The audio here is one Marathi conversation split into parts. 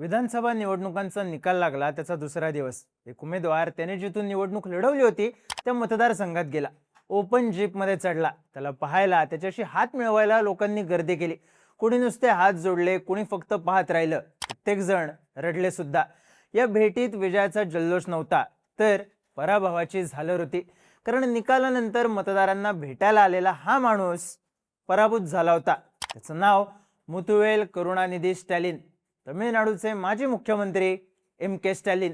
विधानसभा निवडणुकांचा निकाल लागला त्याचा दुसरा दिवस. एक उमेदवार त्याने जिथून निवडणूक लढवली होती त्या मतदारसंघात गेला. ओपन जीपमध्ये चढला. त्याला पाहायला, त्याच्याशी हात मिळवायला लोकांनी गर्दी केली. कुणी नुसते हात जोडले, कुणी फक्त पाहत राहिलं. प्रत्येक जण रडले सुद्धा. या भेटीत विजयाचा जल्लोष नव्हता, तर पराभवाची झालर होती. कारण निकालानंतर मतदारांना भेटायला आलेला हा माणूस पराभूत झाला होता. त्याचं नाव मुथुवेल करुणानिधी स्टॅलिन. तमिळनाडूचे माजी मुख्यमंत्री के स्टॅलिन.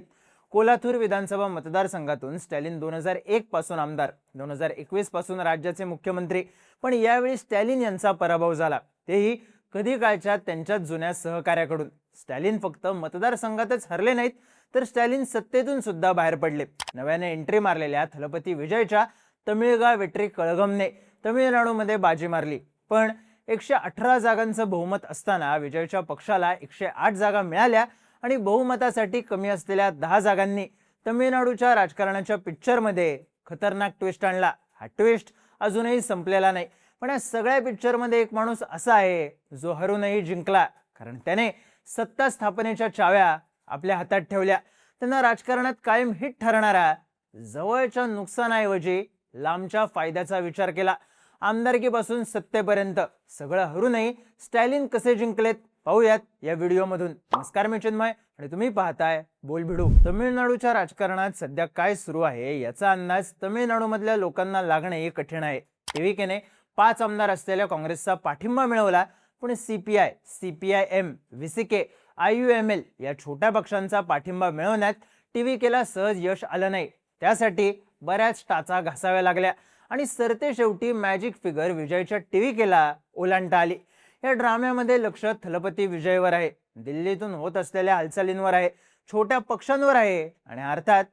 कोल्हापूर विधानसभा मतदारसंघातून स्टॅलिन 2001 पासून आमदार, 2021 पासून राज्याचे मुख्यमंत्री. पण यावेळी स्टॅलिन यांचा पराभव झाला, तेही कधी काळच्या त्यांच्याच जुन्या सहकार्याकडून. स्टॅलिन फक्त मतदारसंघातच हरले नाहीत, तर स्टॅलिन सत्तेतून सुद्धा बाहेर पडले. नव्याने एंट्री मारलेल्या थलपती विजयच्या तमिळगा वेट्री कळघमने तमिळनाडूमध्ये बाजी मारली. पण 118 जागांचं बहुमत असताना विजयच्या पक्षाला 108 जागा मिळाल्या आणि बहुमतासाठी कमी असलेल्या 10 जागांनी तमिळनाडूच्या राजकारणाच्या पिक्चरमध्ये खतरनाक ट्विस्ट आणला. हा ट्विस्ट अजूनही संपलेला नाही. पण या सगळ्या पिक्चरमध्ये एक माणूस असा आहे जो हरूनही जिंकला, कारण त्याने सत्ता स्थापनेच्या चाव्या आपल्या हातात ठेवल्या. त्यांना राजकारणात कायम हिट ठरणारा, जवळच्या नुकसानाऐवजी लांबच्या फायद्याचा विचार केला. आमदारकीपासून सत्तेपर्यंत सगळं हरूनही स्टॅलिन कसे जिंकलेत पाहूयात या व्हिडिओमधून. नमस्कार, मी चिन्मय आणि तुम्ही पाहताय बोलभिडू. तमिळनाडूच्या राजकारणात सध्या काय सुरू आहे याचा अंदाज तमिळनाडूमधल्या लोकांना लागणे कठीण आहे. टीव्हीकेने 5 आमदार असलेल्या काँग्रेसचा पाठिंबा मिळवला, पण सीपीआय, सीपीआयएम, व्हीसीके, आययूएमएल या छोट्या पक्षांचा पाठिंबा मिळवण्यात टीव्हीकेला सहज यश आलं नाही. त्यासाठी बऱ्याच टाचा घासाव्या लागल्या आणि सरते शेवटी मॅजिक फिगर विजयच्या टीव्हीकेला ओलांडता आली. या ड्राम्यामध्ये लक्ष थलपती विजयवर आहे, दिल्लीतून होत असलेल्या हालचालींवर आहे, छोट्या पक्षांवर आहे आणि अर्थात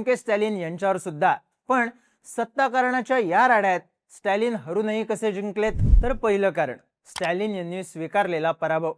के स्टॅलिन यांच्यावर सुद्धा. पण सत्ताकारणाच्या या राड्यात स्टॅलिन हरूनही कसे जिंकलेत? तर पहिलं कारण, स्टॅलिन यांनी स्वीकारलेला पराभव.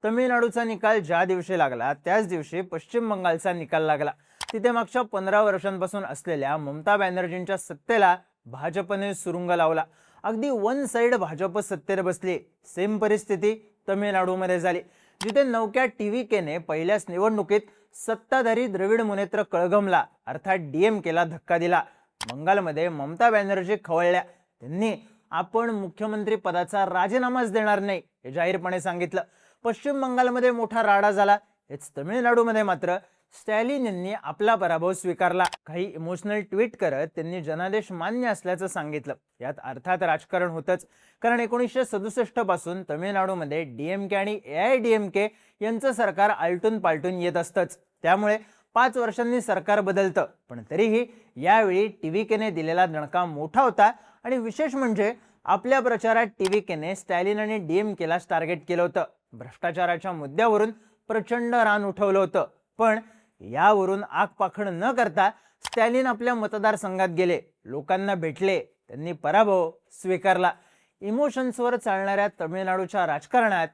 तमिळनाडूचा निकाल ज्या दिवशी लागला त्याच दिवशी पश्चिम बंगालचा निकाल लागला. तिथे मागच्या 15 वर्षांपासून असलेल्या ममता बॅनर्जींच्या सत्तेला भाजपने सुरुंग लावला. अगदी वन साइड भाजप सत्तेवर बसली. सेम परिस्थिती तमिळनाडूमध्ये झाली, जिथे नवक्या टीव्हीकेने पहिल्याच निवडणुकीत सत्ताधारी द्रविड मुनेत्र कळघमला अर्थात डीएमकेला धक्का दिला. बंगालमध्ये ममता बॅनर्जी खवळल्या. त्यांनी आपण मुख्यमंत्री पदाचा राजीनामाच देणार नाही हे जाहीरपणे सांगितलं. पश्चिम बंगालमध्ये मोठा राडा झाला. हेच तमिळनाडूमध्ये मात्र स्टॅलिन यांनी आपला पराभव स्वीकारला. काही इमोशनल ट्विट करत त्यांनी जनादेश मान्य असल्याचं सांगितलं. यात अर्थात राजकारण होतच, कारण 1967 पासून तमिळनाडूमध्ये डीएमके आणि एआयडीएमके यांचं सरकार आलटून पालटून येत असतंच. त्यामुळे 5 वर्षांनी सरकार बदलतं. पण तरीही यावेळी टीव्हीकेने दिलेला दणका मोठा होता आणि विशेष म्हणजे आपल्या प्रचारात टीव्हीकेने स्टॅलिन आणि डीएमकेला टार्गेट केलं होतं. भ्रष्टाचाराच्या मुद्द्यावरून प्रचंड रान उठवलं होतं. पण यावरून आगपाखड न करता स्टॅलिन आपल्या मतदारसंघात गेले, लोकांना भेटले, त्यांनी पराभव स्वीकारला. इमोशन्सवर चालणाऱ्या तमिळनाडूच्या राजकारणात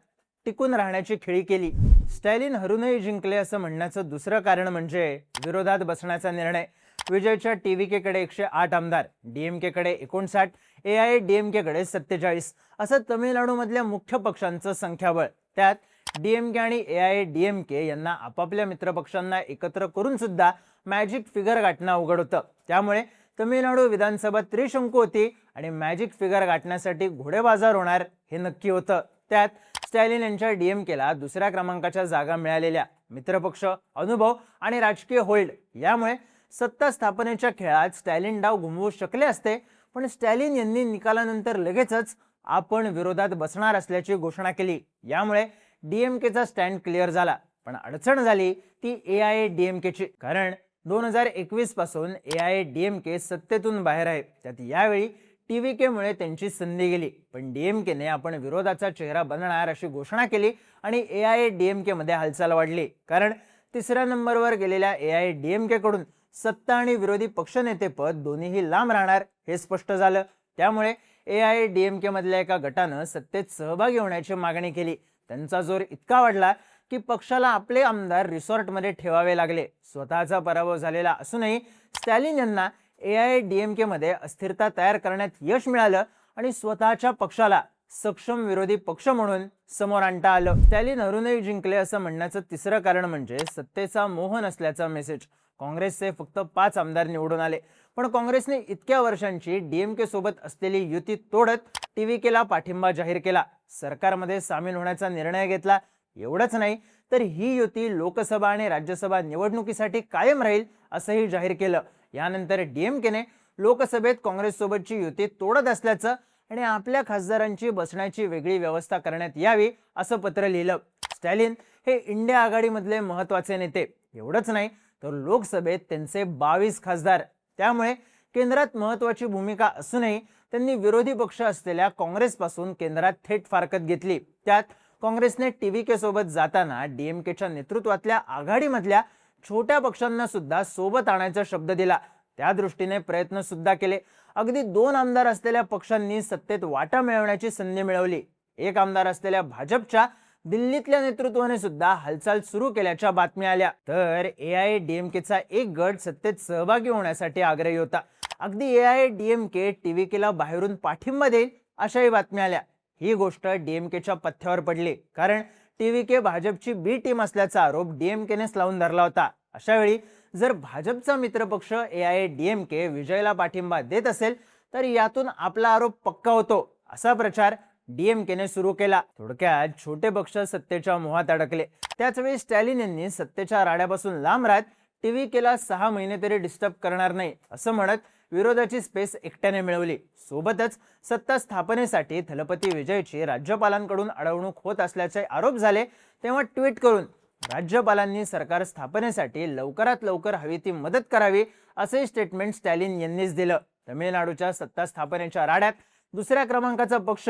टिकून राहण्याची खेळी केली. स्टॅलिन हरूनही जिंकले असं म्हणण्याचं दुसरं कारण म्हणजे विरोधात बसण्याचा निर्णय. विजयच्या टीव्हीकेकडे 108 आमदार, डीएमकेकडे 59, एआयडीएमकेकडे 47 असं तमिळनाडूमधल्या मुख्य पक्षांचं संख्याबळ. त्यात डीएमके आणि एआयडीएमके यांना आपापल्या मित्रपक्षांना एकत्र करून सुद्धा मॅजिक फिगर गाठणं अवघड होतं. त्यामुळे तमिळनाडू विधानसभा त्रिशंकू होती आणि मॅजिक फिगर गाठण्यासाठी घोडेबाजार होणार हे नक्की होतं. त्यात स्टॅलिन यांच्या डीएमकेला दुसऱ्या क्रमांकाच्या जागा मिळालेल्या. मित्रपक्ष, अनुभव आणि राजकीय होल्ड यामुळे सत्ता स्थापनेच्या खेळात स्टॅलिन डाव घुमवू शकले असते. पण स्टॅलिन यांनी निकालानंतर लगेचच आपण विरोधात बसणार असल्याची घोषणा केली. यामुळे डीएमकेचा स्टँड क्लिअर झाला. पण अडचण झाली ती एआयडीएमकेची, कारण 2021 पासून एआयडीएमके सत्तेतून बाहेर आहे. त्यात यावेळी टीव्हीकेमुळे त्यांची संधी गेली. पण डीएमकेने आपण विरोधाचा चेहरा बनणार अशी घोषणा केली आणि एआयडीएमके मध्ये हालचाल वाढली. कारण तिसऱ्या नंबरवर गेलेल्या एआयडीएमके कडून सत्ता आणि विरोधी पक्षनेतेपद दोन्हीही लांब राहणार हे स्पष्ट झालं. त्यामुळे एआयडीएमके मधल्या एका गटानं सत्तेत सहभागी होण्याची मागणी केली. त्यांचा जोर इतका वाढला की पक्षाला आपले आमदार रिसॉर्टमध्ये ठेवावे लागले. स्वतःचा पराभव झालेला असूनही स्टॅलिन यांना एआयडीएमके मध्ये अस्थिरता तयार करण्यात यश मिळालं आणि स्वतःच्या पक्षाला सक्षम विरोधी पक्ष म्हणून समोर आणता आलं. स्टॅलिन हरूनही जिंकले असं म्हणण्याचं तिसरं कारण म्हणजे सत्तेचा मोह नसल्याचा मेसेज. काँग्रेसचे फक्त 5 आमदार निवडून आले, पण काँग्रेसने इतक्या वर्षांची डीएमके सोबत असलेली युती तोडत टीव्हीकेला पाठिंबा जाहीर केला, सरकारमध्ये सामील होण्याचा निर्णय घेतला. एवढंच नाही तर ही युती लोकसभा आणि राज्यसभा निवडणुकीसाठी कायम राहील असंही जाहीर केलं. यानंतर डीएमकेने लोकसभेत काँग्रेससोबतची युती तोडत असल्याचं आणि आपल्या खासदारांची बसण्याची वेगळी व्यवस्था करण्यात यावी असं पत्र लिहिलं. स्टॅलिन हे इंडिया आघाडीमधले महत्त्वाचे नेते. एवढंच नाही तर लोकसभेत त्यांचे 22 खासदार. त्यामुळे केंद्रात महत्त्वाची भूमिका असूनही त्यांनी विरोधी पक्ष असलेल्या काँग्रेसपासून केंद्रात थेट फारकत घेतली. त्यात काँग्रेसने टीव्हीके सोबत जाताना डीएमकेच्या नेतृत्वातल्या आघाडीमधल्या छोट्या पक्षांना सुद्धा सोबत आणायचा शब्द दिला. त्या दृष्टीने प्रयत्न सुद्धा केले. अगदी 2 आमदार असलेल्या पक्षांनी सत्तेत वाटा मिळवण्याची संधी मिळवली. 1 आमदार असलेल्या भाजपच्या दिल्लीतल्या नेतृत्वाने सुद्धा हालचाल सुरू केल्याच्या बातम्या आल्या. तर एआयएडीएमकेचा एक गट सत्तेत सहभागी होण्यासाठी आग्रही होता. अगदी एआयएडीएमके टीव्हीकेला बाहेरून पाठिंबा देईल अशाही बातम्या आल्या. ही गोष्ट डीएमकेच्या पथ्यावर पडली, कारण टीव्हीके भाजपची बी टीम असल्याचा आरोप डीएमकेनेच लावून धरला होता. अशा वेळी जर भाजपचा मित्रपक्ष एआयएडीएमके विजयला पाठिंबा देत असेल तर यातून आपला आरोप पक्का होतो असा प्रचार डीएमकेने सुरू केला. थोडक्यात छोटे पक्ष सत्तेच्या मोहात अडकले. त्याचवेळी स्टॅलिन यांनी सत्तेच्या राड्यापासून लांब राहत टीव्हीकेला 6 महिने तरी डिस्टर्ब करणार नाही असं म्हणत विरोधाची स्पेस एकट्याने मिळवली. सोबतच सत्ता स्थापनेसाठी थलपती विजयची राज्यपालांकडून अडवणूक होत असल्याचे आरोप झाले तेव्हा ट्विट करून राज्यपालांनी सरकार स्थापनेसाठी लवकरात लवकर हवी ती मदत करावी असे स्टेटमेंट स्टॅलिन यांनीच दिलं. तमिळनाडूच्या सत्ता स्थापनेच्या राड्यात दुसऱ्या क्रमांकाचा पक्ष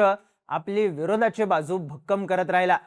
आपली विरोधाची बाजू भक्कम करत राहिला.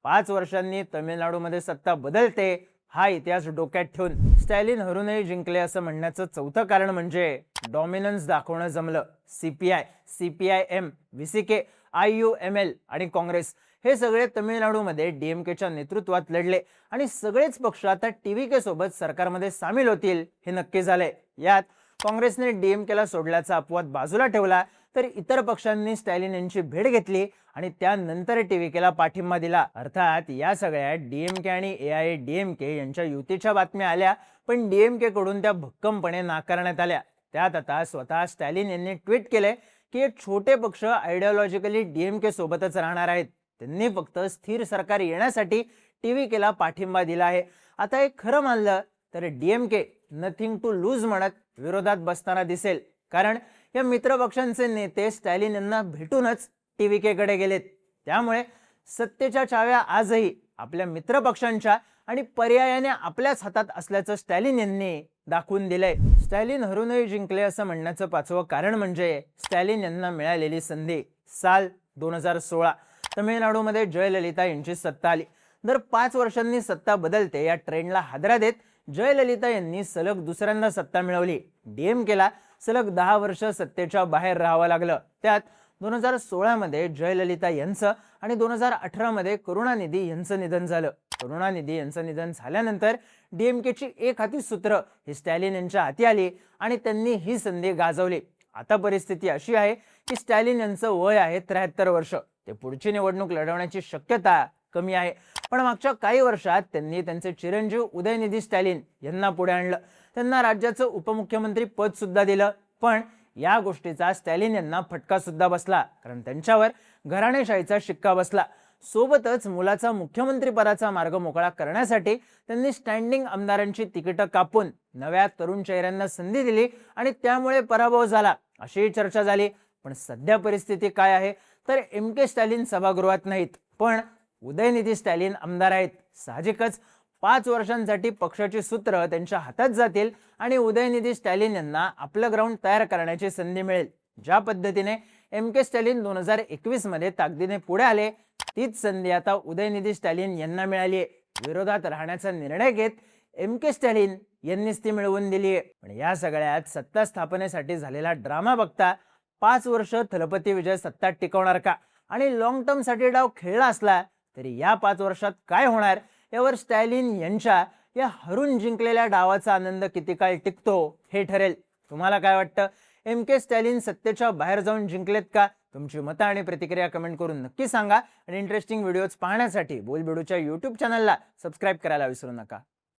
5 वर्षांनी तमिळनाडूमध्ये सत्ता बदलते हा इतिहास डोक्यात ठेवून स्टॅलिन हरूनही जिंकले असं म्हणण्याचं चौथं कारण म्हणजे डॉमिनन्स दाखवणं जमलं. सीपीआय, सीपीआयएम, व्हीसीके, आययूएमएल आणि काँग्रेस हे सगळे तमिळनाडूमध्ये डीएमकेच्या नेतृत्वात लढले आणि सगळेच पक्ष आता टीव्हीके सोबत सरकारमध्ये सामील होतील हे नक्की झाले. यात काँग्रेसने डीएमकेला सोडल्याचा अपवाद बाजूला ठेवला तर इतर पक्षांनी स्टॅलिन यांची भेट घेतली आणि त्यानंतर टीव्हीकेला पाठिंबा दिला. अर्थात या सगळ्यात डीएमके आणि एआयएडीएमके यांच्या युतीच्या बातम्या आल्या, पण डीएमके कडून त्या भक्कमपणे नाकारण्यात आल्या. त्यात आता स्वतः स्टॅलिन यांनी ट्विट केले की हे छोटे पक्ष आयडिओलॉजिकली डीएमके सोबतच राहणार आहेत. त्यांनी फक्त स्थिर सरकार येण्यासाठी टीव्हीकेला पाठिंबा दिला आहे. आता हे खरं मानलं तर डीएमके नथिंग टू लूज म्हणत विरोधात बसताना दिसेल, कारण या मित्रपक्षांचे नेते स्टॅलिन यांना भेटूनच टीव्हीकेकडे गेलेत. त्यामुळे सत्तेच्या चाव्या आजही आपल्या मित्रपक्षांच्या आणि पर्यायाने आपल्याच हातात असल्याचं स्टॅलिन यांनी दाखवून दिलंय. स्टॅलिन हरूनही जिंकले असं म्हणण्याचं 5वं कारण म्हणजे स्टॅलिन यांना मिळालेली संधी. साल 2016 तमिळनाडूमध्ये जयललिता यांची सत्ता आली. दर 5 वर्षांनी सत्ता बदलते या ट्रेंडला हादरा देत जयललिता यांनी सलग दुसऱ्यांदा सत्ता मिळवली. डीएमकेला सलग 10 वर्ष सत्तेच्या बाहेर राहावं लागलं. त्यात 2016 मध्ये जयललिता यांचं आणि 2018 मध्ये करुणानिधी यांचं निधन झालं. करुणानिधी यांचं निधन झाल्यानंतर डीएमकेची एक हाती सूत्र ही स्टॅलिन यांच्या हाती आली आणि त्यांनी ही संधी गाजवली. आता परिस्थिती अशी आहे की स्टॅलिन यांचं वय आहे 73 वर्ष. ते पुढची निवडणूक लढवण्याची शक्यता कमी आहे, पण मागच्या काही वर्षात त्यांनी त्यांचे चिरंजीव उदयनिधी स्टॅलिन यांना पुढे आणलं. त्यांना राज्याचं उपमुख्यमंत्री पद सुद्धा दिलं. पण या गोष्टीचा स्टॅलिन यांना फटका सुद्धा बसला, कारण त्यांच्यावर घराणेशाहीचा शिक्का बसला. सोबतच मुलाचा मुख्यमंत्री पदाचा मार्ग मोकळा करण्यासाठी त्यांनी स्टँडिंग आमदारांची तिकीटं कापून नव्या तरुण चेहऱ्यांना संधी दिली आणि त्यामुळे पराभव झाला अशी चर्चा झाली. पण सध्या परिस्थिती काय आहे तर एमके स्टॅलिन सभागृहात नाहीत, पण उदयनिधी स्टॅलिन आमदार आहेत. साहजिकच 5 वर्षांसाठी पक्षाची सूत्र त्यांच्या हातात जातील आणि उदयनिधी स्टॅलिन यांना आपलं ग्राउंड तयार करण्याची संधी मिळेल. ज्या पद्धतीने एमके स्टॅलिन 2021 मध्ये ताकदीने पुढे आले तीच संधी आता उदयनिधी स्टॅलिन यांना मिळाली आहे. विरोधात राहण्याचा निर्णय घेत एमके स्टॅलिन यांनीच ती मिळवून दिली आहे. पण या सगळ्यात सत्ता स्थापनेसाठी झालेला ड्रामा बघता 5 वर्ष थलपती विजय सत्ता टिकवणार का आणि लॉंग टर्म साठी डाव खेळला असला तरी या 5 वर्षात काय होणार यावर स्टॅलिन यांच्या या हरून जिंकलेल्या डावाचा आनंद किती काळ टिकतो हे ठरेल. तुम्हाला काय वाटतं? MK स्टॅलिन सत्तेच्या बाहेर जाऊन जिंकलेत का? तुमची मतं आणि प्रतिक्रिया कमेंट करून नक्की सांगा आणि इंटरेस्टिंग व्हिडिओज पाहण्यासाठी बोलबेडूच्या YouTube चॅनलला सबस्क्राईब करायला विसरू नका.